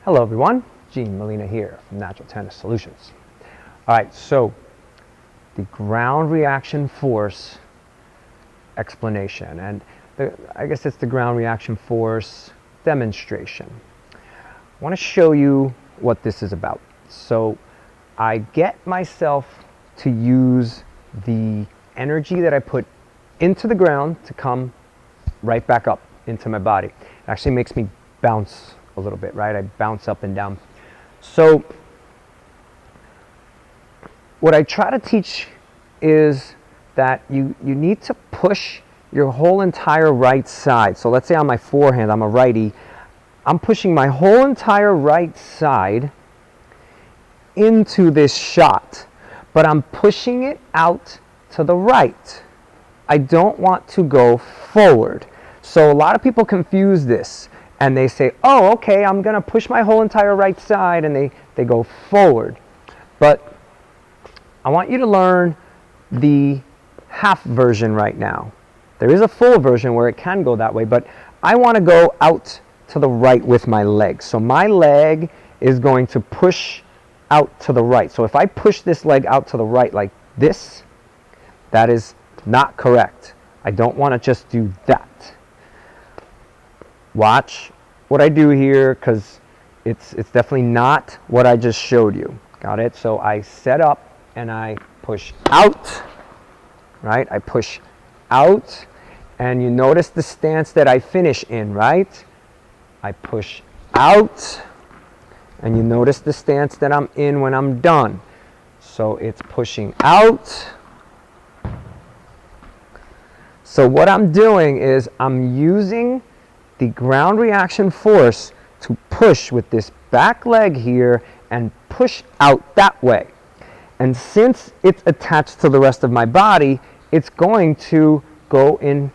Hello everyone, Gene Molina here from Natural Tennis Solutions. Alright, so the ground reaction force explanation, and I guess it's the ground reaction force demonstration. I want to show you what this is about. So I get myself to use the energy that I put into the ground to come right back up into my body. It actually makes me bounce a little bit, right? I bounce up and down. So what I try to teach is that you need to push your whole entire right side. So let's say on my forehand, I'm a righty. I'm pushing my whole entire right side into this shot, but I'm pushing it out to the right. I don't want to go forward. So a lot of people confuse this. And they say, oh, okay, I'm going to push my whole entire right side, and they go forward. But I want you to learn the half version right now. There is a full version where it can go that way, but I want to go out to the right with my leg. So my leg is going to push out to the right. So if I push this leg out to the right like this, that is not correct. I don't want to just do that. Watch what I do here, because it's definitely not what I just showed you. Got it? So I set up and I push out, right? I push out, and you notice the stance that I finish in, right? I push out, and you notice the stance that I'm in when I'm done. So it's pushing out. So what I'm doing is I'm using the ground reaction force to push with this back leg here and push out that way. And since it's attached to the rest of my body, it's going to go in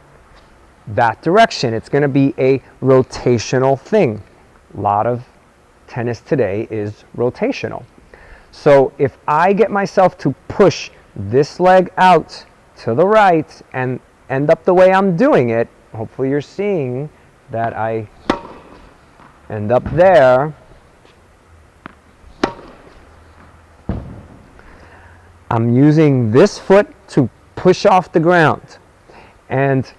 that direction. It's going to be a rotational thing. A lot of tennis today is rotational. So if I get myself to push this leg out to the right and end up the way I'm doing it, hopefully you're seeing that I end up there. I'm using this foot to push off the ground. And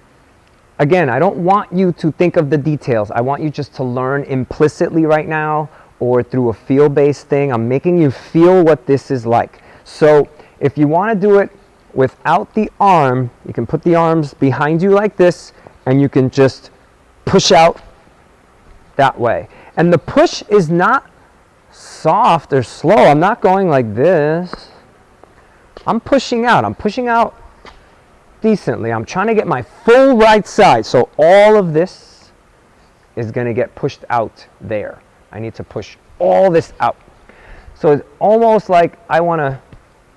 again, I don't want you to think of the details. I want you just to learn implicitly right now, or through a feel-based thing. I'm making you feel what this is like. So if you want to do it without the arm, you can put the arms behind you like this, and you can just push out that way. And the push is not soft or slow. I'm not going like this. I'm pushing out. I'm pushing out decently. I'm trying to get my full right side. So all of this is going to get pushed out there. I need to push all this out. So it's almost like I want to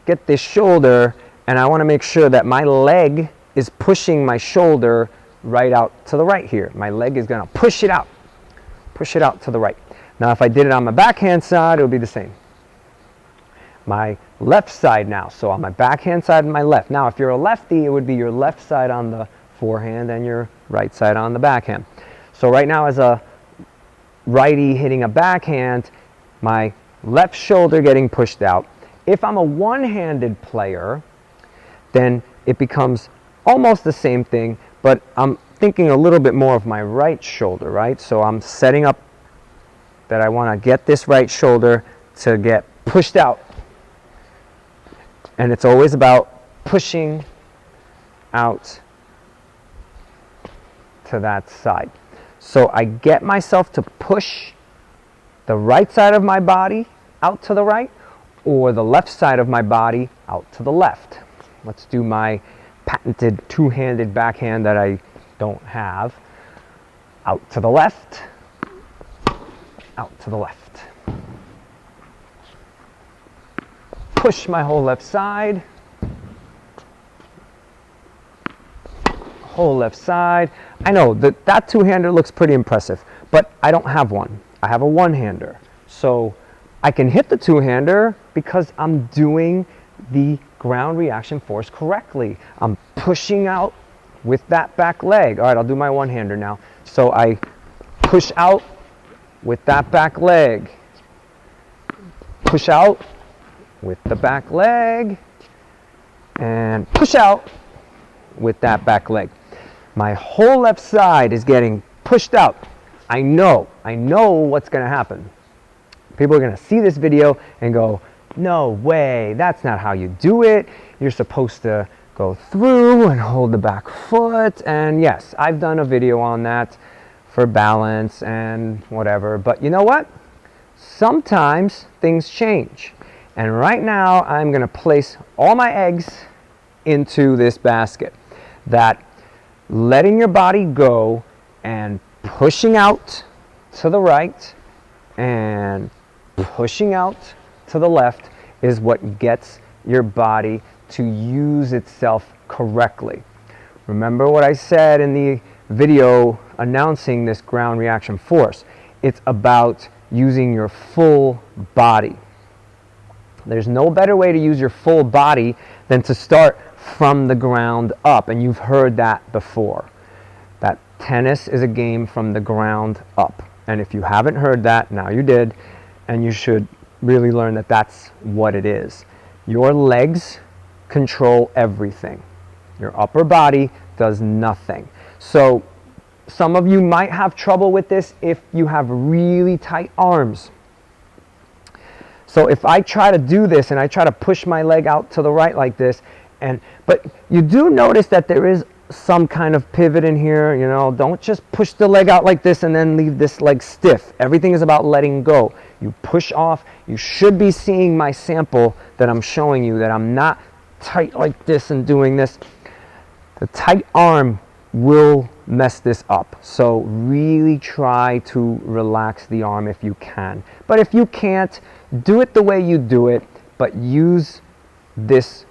get this shoulder, and I want to make sure that my leg is pushing my shoulder right out to the right here. My leg is going to push it out to the right. Now if I did it on my backhand side, it would be the same. My left side now, so on my backhand side and my left. Now if you're a lefty, it would be your left side on the forehand and your right side on the backhand. So right now, as a righty hitting a backhand, my left shoulder getting pushed out. If I'm a one-handed player, then it becomes almost the same thing, but I'm thinking a little bit more of my right shoulder, right? So I'm setting up that I want to get this right shoulder to get pushed out. And it's always about pushing out to that side. So I get myself to push the right side of my body out to the right, or the left side of my body out to the left. Let's do my patented two-handed backhand that I don't have. Out to the left, out to the left. Push my whole left side, whole left side. I know that two-hander looks pretty impressive, but I don't have one. I have a one-hander. So I can hit the two-hander because I'm doing the ground reaction force correctly. I'm pushing out with that back leg. All right, I'll do my one-hander now. So I push out with that back leg. Push out with the back leg. And push out with that back leg. My whole left side is getting pushed out. I know what's going to happen. People are going to see this video and go, no way, that's not how you do it. You're supposed to go through and hold the back foot. And yes, I've done a video on that for balance and whatever. But you know what? Sometimes things change. And right now, I'm going to place all my eggs into this basket. That letting your body go and pushing out to the right and pushing out to the left is what gets your body to use itself correctly. Remember what I said in the video announcing this ground reaction force. It's about using your full body. There's no better way to use your full body than to start from the ground up, and you've heard that before. That tennis is a game from the ground up. And if you haven't heard that, now you did, and you should really learn that that's what it is. Your legs control everything. Your upper body does nothing. So some of you might have trouble with this if you have really tight arms. So if I try to do this and I try to push my leg out to the right like this, but you do notice that there is some kind of pivot in here, you know. Don't just push the leg out like this and then leave this leg stiff. Everything is about letting go. You push off. You should be seeing my sample that I'm showing you, that I'm not tight like this and doing this. The tight arm will mess this up. So really try to relax the arm if you can. But if you can't, do it the way you do it, but use this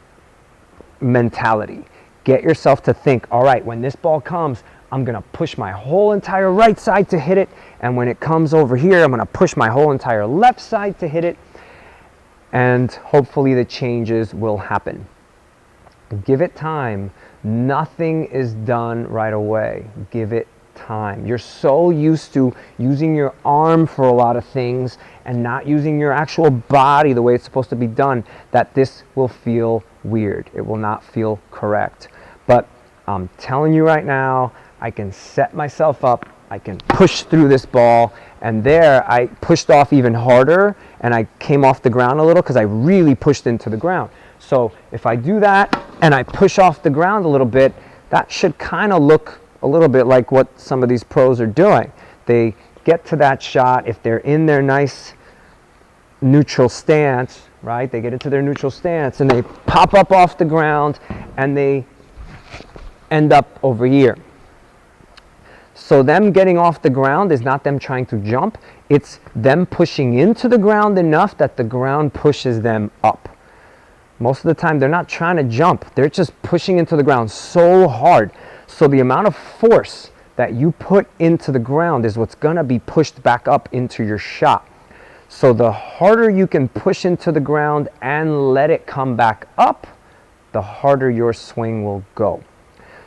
mentality. Get yourself to think, all right, when this ball comes, I'm going to push my whole entire right side to hit it. And when it comes over here, I'm going to push my whole entire left side to hit it. And hopefully the changes will happen. Give it time. Nothing is done right away. Give it time. You're so used to using your arm for a lot of things and not using your actual body the way it's supposed to be done that this will feel weird. It will not feel correct. But I'm telling you right now, I can set myself up. I can push through this ball. And there I pushed off even harder and I came off the ground a little because I really pushed into the ground. So if I do that and I push off the ground a little bit, that should kind of look a little bit like what some of these pros are doing. They get to that shot. If they're in their nice neutral stance, right? They get into their neutral stance and they pop up off the ground and they end up over here. So them getting off the ground is not them trying to jump. It's them pushing into the ground enough that the ground pushes them up. Most of the time they're not trying to jump. They're just pushing into the ground so hard. So the amount of force that you put into the ground is what's going to be pushed back up into your shot. So the harder you can push into the ground and let it come back up, the harder your swing will go.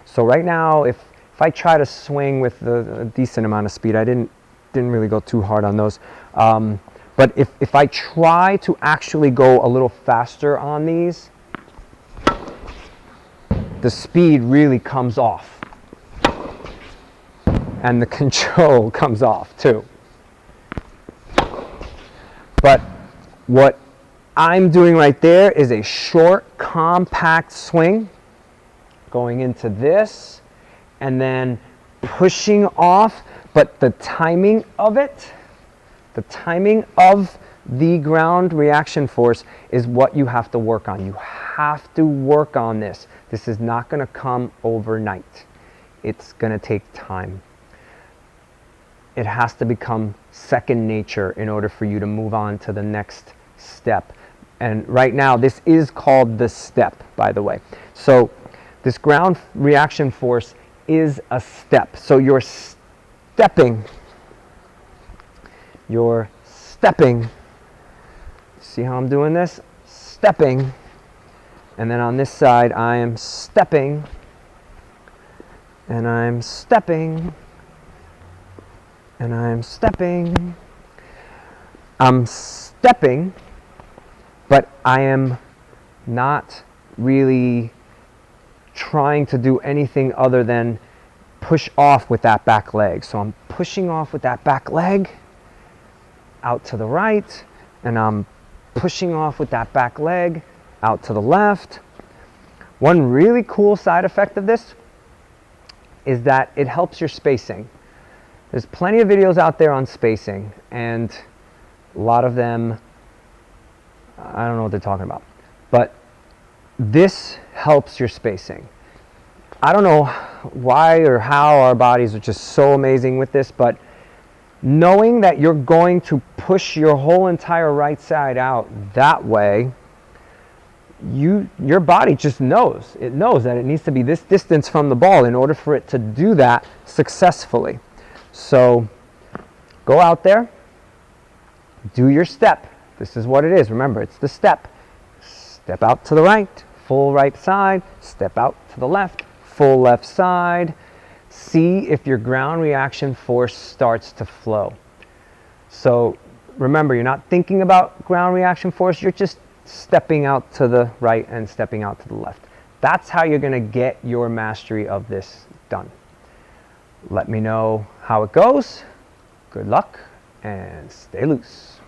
So right now, if I try to swing with a decent amount of speed, I didn't really go too hard on those. But if I try to actually go a little faster on these, the speed really comes off. And the control comes off too. But what I'm doing right there is a short, compact swing going into this and then pushing off. But the timing of it, the timing of the ground reaction force is what you have to work on. You have to work on this. This is not going to come overnight. It's going to take time. It has to become second nature in order for you to move on to the next step. And right now, this is called the step, by the way. So this ground reaction force is a step. So you're stepping. You're stepping. See how I'm doing this? Stepping. And then on this side, I am stepping. And I'm stepping. And I'm stepping. I'm stepping, but I am not really trying to do anything other than push off with that back leg. So I'm pushing off with that back leg out to the right, and I'm pushing off with that back leg out to the left. One really cool side effect of this is that it helps your spacing. There's plenty of videos out there on spacing, and a lot of them, I don't know what they're talking about, but this helps your spacing. I don't know why or how our bodies are just so amazing with this, but knowing that you're going to push your whole entire right side out that way, your body just knows. It knows that it needs to be this distance from the ball in order for it to do that successfully. So go out there, do your step. This is what it is. Remember, it's the step. Step out to the right, full right side. Step out to the left, full left side. See if your ground reaction force starts to flow. So remember, you're not thinking about ground reaction force, you're just stepping out to the right and stepping out to the left. That's how you're going to get your mastery of this done. Let me know how it goes. Good luck and stay loose.